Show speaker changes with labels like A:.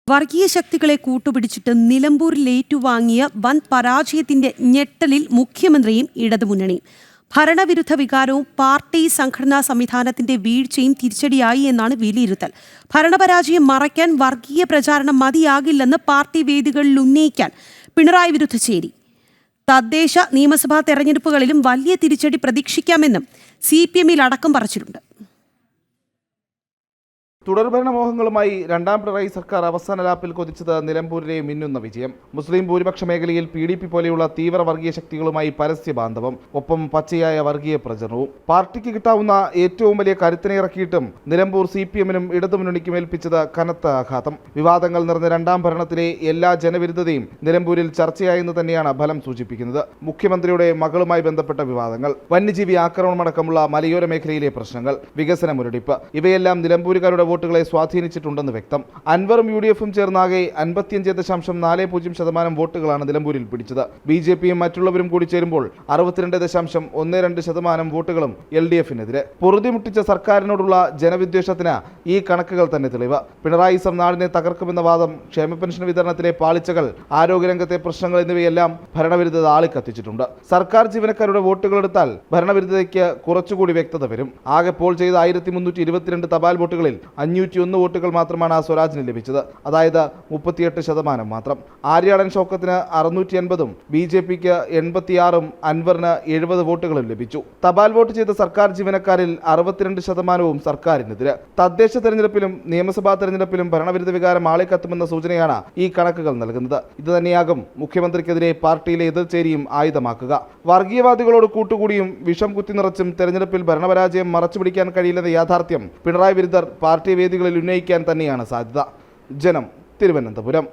A: വർഗീയ ശക്തികളെ കൂട്ടുപിടിച്ചിട്ട് നിലമ്പൂരിൽ ഏറ്റുവാങ്ങിയ വൻ പരാജയത്തിന്റെ ഞെട്ടലിൽ മുഖ്യമന്ത്രിയും ഇടതുമുന്നണിയും. ഭരണവിരുദ്ധ വികാരവും പാർട്ടി സംഘടനാ സംവിധാനത്തിന്റെ വീഴ്ചയും തിരിച്ചടിയായി എന്നാണ് വിലയിരുത്തൽ. ഭരണപരാജയം മറയ്ക്കാൻ വർഗീയ പ്രചാരണം മതിയാകില്ലെന്ന് പാർട്ടി വേദികളിൽ ഉന്നയിക്കാൻ പിണറായി വിരുദ്ധ ചേരി. തദ്ദേശ നിയമസഭാ തെരഞ്ഞെടുപ്പുകളിലും വലിയ തിരിച്ചടി പ്രതീക്ഷിക്കാമെന്നും CPM-ൽ അടക്കം പറച്ചിട്ടുണ്ട്.
B: തുടർഭരണമോഹങ്ങളുമായി രണ്ടാം പിണറായി സർക്കാർ അവസാന ലാപ്പിൽ കൊതിച്ചത് നിലമ്പൂരിലെ മിന്നുന്ന വിജയം. മുസ്ലിം ഭൂരിപക്ഷ മേഖലയിൽ PDP പോലെയുള്ള തീവ്ര വർഗീയ ശക്തികളുമായി പരസ്യ ബാന്ധവം, ഒപ്പം പച്ചയായ വർഗീയ പ്രചരണവും. പാർട്ടിക്ക് കിട്ടാവുന്ന ഏറ്റവും വലിയ കരുത്തിനെ ഇറക്കിയിട്ടും നിലമ്പൂർ CPM-നും ഇടതുമുന്നണിക്കും ഏൽപ്പിച്ചത് കനത്ത ആഘാതം. വിവാദങ്ങൾ നിറഞ്ഞ രണ്ടാം ഭരണത്തിലെ എല്ലാ ജനവിരുദ്ധതയും നിലമ്പൂരിൽ ചർച്ചയായെന്ന് തന്നെയാണ് ഫലം സൂചിപ്പിക്കുന്നത്. മുഖ്യമന്ത്രിയുടെ മകളുമായി ബന്ധപ്പെട്ട വിവാദങ്ങൾ, വന്യജീവി ആക്രമണമടക്കമുള്ള മലയോര മേഖലയിലെ പ്രശ്നങ്ങൾ, വികസന മുരടിപ്പ്, ഇവയെല്ലാം നിലമ്പൂരുകാരുടെ വോട്ടുകളെ സ്വാധീനിച്ചിട്ടുണ്ടെന്ന് വ്യക്തം. അൻവറും UDF-ഉം ചേർന്നാകെ 55.40% വോട്ടുകളാണ് നിലമ്പൂരിൽ പിടിച്ചത്. BJP-യും മറ്റുള്ളവരും കൂടി ചേരുമ്പോൾ 62.12% വോട്ടുകളും LDF-നെതിരെ. പൊറുതിമുട്ടിച്ച സർക്കാരിനോടുള്ള ജനവിദ്വേഷത്തിന് ഈ കണക്കുകൾ തന്നെ തെളിവ്. പിണറായി നാടിനെ തകർക്കുമെന്ന വാദം, ക്ഷേമ പെൻഷൻ വിതരണത്തിലെ പാളിച്ചകൾ, ആരോഗ്യരംഗത്തെ പ്രശ്നങ്ങൾ എന്നിവയെല്ലാം ഭരണവിരുദ്ധത ആളിക്കത്തിച്ചിട്ടുണ്ട്. സർക്കാർ ജീവനക്കാരുടെ വോട്ടുകളെടുത്താൽ ഭരണവിരുദ്ധതയ്ക്ക് കുറച്ചുകൂടി വ്യക്തത വരും. ആകെ പോൾ ചെയ്ത 1322 തപാൽ വോട്ടുകളിൽ 501 വോട്ടുകൾ മാത്രമാണ് സ്വരാജിന് ലഭിച്ചത്. അതായത് 38% മാത്രം. ആര്യാടൻ ഷൗക്കത്തിന് 680-ഉം BJP-ക്ക് 86-ഉം അൻവറിന് 70 വോട്ടുകളും ലഭിച്ചു. തപാൽ വോട്ട് ചെയ്ത സർക്കാർ ജീവനക്കാരിൽ 62%-വും സർക്കാരിനെതിരെ. തദ്ദേശ തെരഞ്ഞെടുപ്പിലും നിയമസഭാ തെരഞ്ഞെടുപ്പിലും ഭരണവിരുദ്ധ വികാരം ആളിക്കത്തുമെന്ന സൂചനയാണ് ഈ കണക്കുകൾ നൽകുന്നത്. ഇതുതന്നെയാകും മുഖ്യമന്ത്രിക്കെതിരെ പാർട്ടിയിലെ എതിർചേരിയും ആയുധമാക്കുക. വർഗീയവാദികളോട് കൂട്ടുകൂടിയും വിഷം കുത്തിനിറച്ചും തെരഞ്ഞെടുപ്പിൽ ഭരണപരാജയം മറച്ചുപിടിക്കാൻ കഴിയില്ലെന്ന യാഥാർത്ഥ്യം പിണറായി വിരുദ്ധർ പാർട്ടി വേദികളിൽ ഉന്നയിക്കാൻ തന്നെയാണ് സാധ്യത. ജനം, തിരുവനന്തപുരം.